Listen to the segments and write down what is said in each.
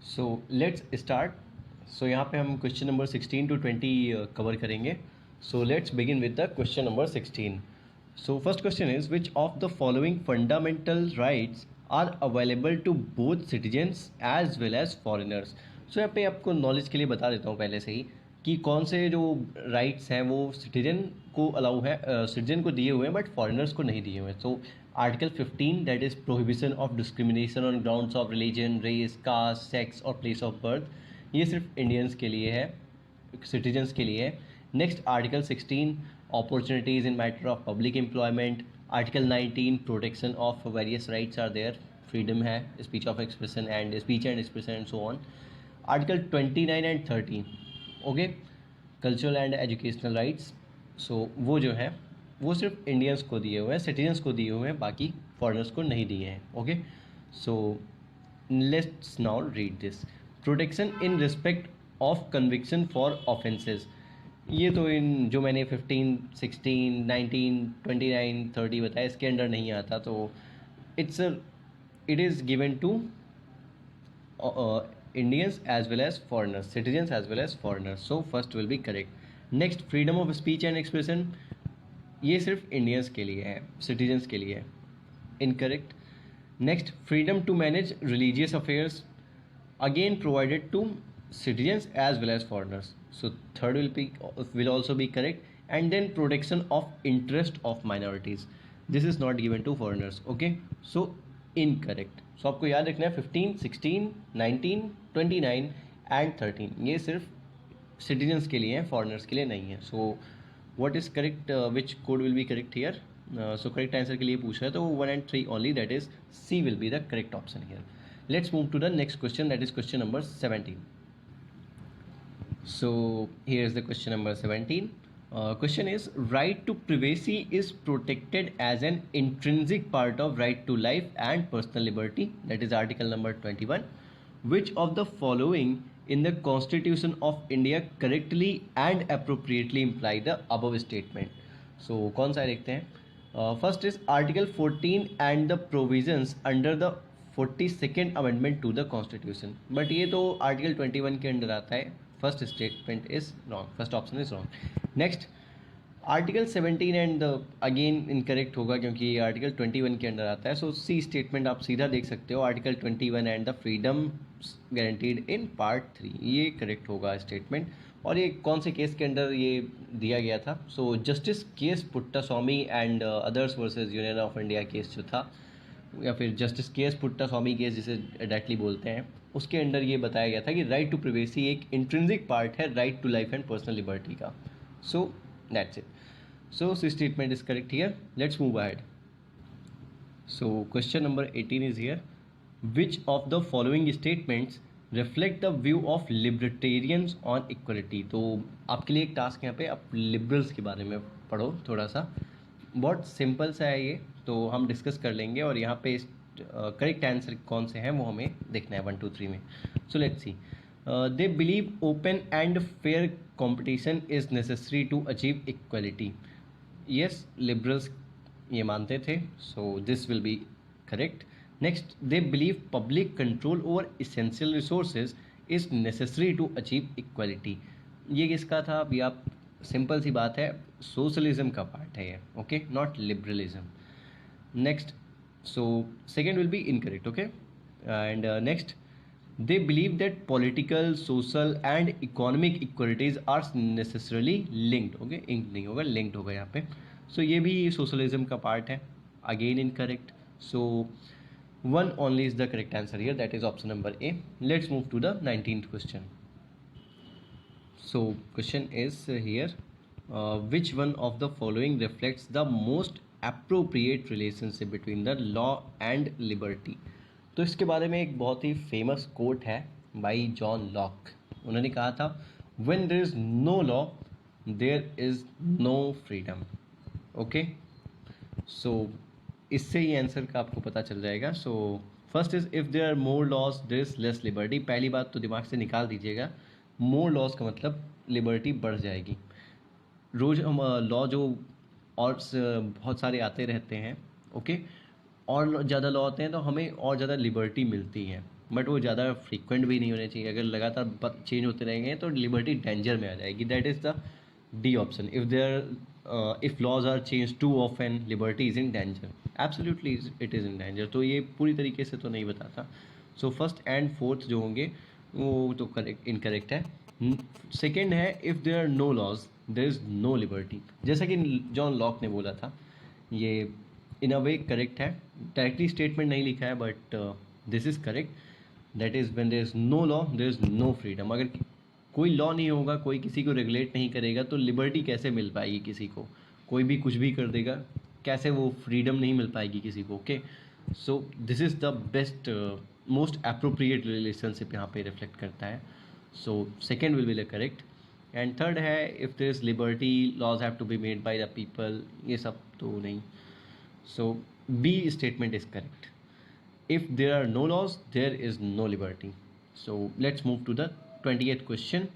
So let's start. सो यहाँ पे हम क्वेश्चन नंबर 16 to 20 कवर करेंगे। So let's begin with the question number 16। So first question is which of the following fundamental rights are available to both citizens as well as foreigners. So यहाँ पे आपको knowledge के लिए बता देता हूँ पहले से ही कि कौन से जो राइट्स हैं वो सिटीजन को अलाउ है, सिटीजन को दिए हुए हैं बट फॉरेनर्स को नहीं दिए हुए हैं। So article 15 that is prohibition of discrimination on grounds of religion, race, caste, sex और प्लेस ऑफ बर्थ, ये सिर्फ इंडियंस के लिए है, सिटीजन्स के लिए है। Next article 16 opportunities in matter of public employment. Article 19 protection of various rights are there, freedom है speech of expression and speech and expression and so on. Article 29 and 30 okay, cultural and educational rights. So वो जो है वो सिर्फ Indians को दिए हुए हैं, सिटीजन्स को दिए हुए हैं, बाकी फॉरेनर्स को नहीं दिए हैं। Okay, so let's now read this. Protection in respect of conviction for offences, ये तो इन जो मैंने 15, 16, 19, 29, 30 बताया इसके अंडर नहीं आता, तो it is given to Indians as well as foreigners, citizens as well as foreigners. So first will be correct. Next, freedom of speech and expression, ये सिर्फ इंडियंस के लिए है, सिटीजन्स के लिए है, incorrect. Next, freedom to manage religious affairs, again provided to citizens as well as foreigners. So third will also be correct. And then protection of interest of minorities, this is not given to foreigners. Okay, so incorrect. So आपको याद रखना है 15, 16, 19, 29 and 13 ये सिर्फ citizens के लिए हैं, foreigners के लिए नहीं है। So what is correct, which code will be correct here? So correct answer के लिए पूछ रहा है तो 1 and 3 only, that is C will be the correct option here. Let's move to the next question, that is question number 17। So here is the question number 17. Question is, right to privacy is protected as an intrinsic part of right to life and personal liberty, that is article number 21. Which of the following in the Constitution of India correctly and appropriately imply the above statement? So कौन सा देखते हैं? First is article 14 and the provisions under the 42nd amendment to the Constitution, but ये तो article 21 के under आता है। First statement is wrong, first option is wrong. Next, article 17 and again incorrect होगा क्योंकि ये आर्टिकल 21 के अंडर आता है। सो सी स्टेटमेंट आप सीधा देख सकते हो, article 21 and the freedom guaranteed in part 3, ये करेक्ट होगा स्टेटमेंट। और ये कौन से केस के अंडर ये दिया गया था? So justice case Puttaswamy and others versus union of India case जो था, या फिर justice K S Puttaswamy case जिसे डायरेक्टली बोलते हैं, उसके अंडर ये बताया गया था कि राइट टू प्रिवेसी एक इंट्रिंसिक पार्ट है right to life and personal liberty का। So that's it. So statement is correct here. Let's move ahead. So question number 18 is here. Which of the following statements reflect the view of libertarians on equality? तो आपके लिए एक task यहाँ पे, आप liberals के बारे में पढ़ो थोड़ा सा, बहुत सिंपल सा है ये, तो हम डिस्कस कर लेंगे और यहाँ पे करेक्ट आंसर कौन से हैं वो हमें देखना है 1, 2, 3 में। So let's see. They believe open and fair competition is necessary to achieve equality. Yes, liberals ये मानते थे, so this will be correct. Next, they believe public control over essential resources is necessary to achieve equality. ये किसका था? अभी आप simple सी बात है, सोशलिज्म का पार्ट है ये, okay, not liberalism. Next, so second will be incorrect, okay. And next, they believe that political, social and economic equalities are necessarily linked, okay, ink नहीं होगा, लिंक्ड होगा यहाँ पे। सो ये भी सोशलिज्म का पार्ट है, again incorrect. So 1 only is the correct answer here, that is option number A. Let's move to the 19th question. So question is here, which one of the following reflects the most appropriate relationship between the law and liberty? तो इसके बारे में एक बहुत ही famous quote है by John Locke. उन्होंने कहा था, when there is no law there is no freedom. Okay, so इससे ही आंसर का आपको पता चल जाएगा। So first is, if there are more laws there is less liberty. पहली बात तो दिमाग से निकाल दीजिएगा, मोर लॉज का मतलब लिबर्टी बढ़ जाएगी। रोज़ हम लॉ जो और बहुत सारे आते रहते हैं, ओके, और ज़्यादा लॉ आते हैं तो हमें और ज़्यादा लिबर्टी मिलती है। बट वो ज़्यादा फ्रीक्वेंट भी नहीं होने चाहिए। अगर लगातार चेंज होते रहेंगे तो लिबर्टी डेंजर में आ जाएगी। That is the D option. If laws are change to often liberty is in danger, absolutely it is in danger. तो ये पूरी तरीके से तो नहीं बताता। सो फर्स्ट एंड फोर्थ जो होंगे वो तो करेक्ट इनकरेक्ट है। सेकेंड है if there are no laws there is no liberty, जैसा कि जॉन लॉक ने बोला था। ये इन अ वे करेक्ट है, डायरेक्टली स्टेटमेंट नहीं लिखा है but this is correct. That is when there is no law there is no freedom. अगर कोई लॉ नहीं होगा, कोई किसी को रेगुलेट नहीं करेगा तो लिबर्टी कैसे मिल पाएगी किसी को? कोई भी कुछ भी कर देगा, कैसे वो फ्रीडम नहीं मिल पाएगी किसी को? Okay, so this is the best most appropriate relationship यहाँ पे रिफ्लेक्ट करता है। So second will be the correct. And third है if there is liberty laws have to be made by the people, ये सब तो नहीं। So B statement is correct. If there are no laws, there is no liberty. So let's move to the 20th question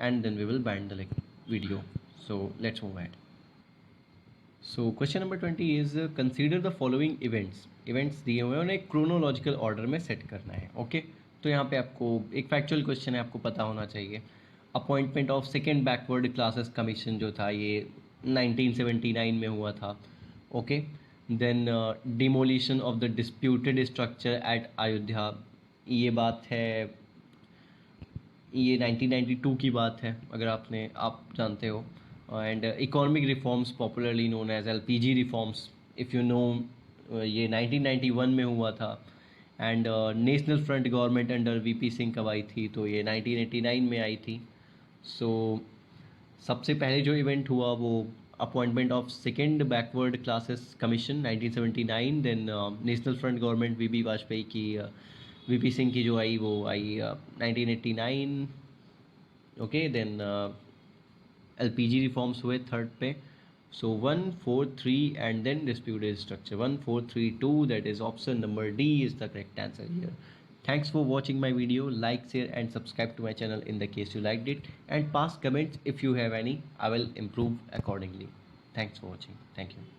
and then we will bind the video. So let's move ahead. So question number 20 is consider the following events. Events दिए हुए हैं उन्हें chronological order में set करना है। Okay, तो यहाँ पे आपको एक फैक्चुअल क्वेश्चन है, आपको पता होना चाहिए। Appointment of second backward classes commission जो था ये 1979 में हुआ था। Okay, then demolition of the disputed structure at Ayodhya, ये बात है, ये 1992 की बात है अगर आप जानते हो। And economic reforms popularly known as LPG reforms, if you know, ये 1991 में हुआ था। And national front government under VP Singh कब आई थी? तो ये 1989 में आई थी। सो सबसे पहले जो इवेंट हुआ वो appointment of second backward classes commission 1979। Then national front government VB Vajpayee की, वीपी सिंह की जो आई वो आई 1989। ओके, देन एलपीजी रिफॉर्म्स हुए थर्ड पे। So 1 4 3 and then disputed structure 1 4 3 2, that is option number D is the correct answer here. Thanks for watching my video. Like, share and subscribe to my channel in the case you liked it, and pass comments if you have any. I will improve accordingly. Thanks for watching. Thank you.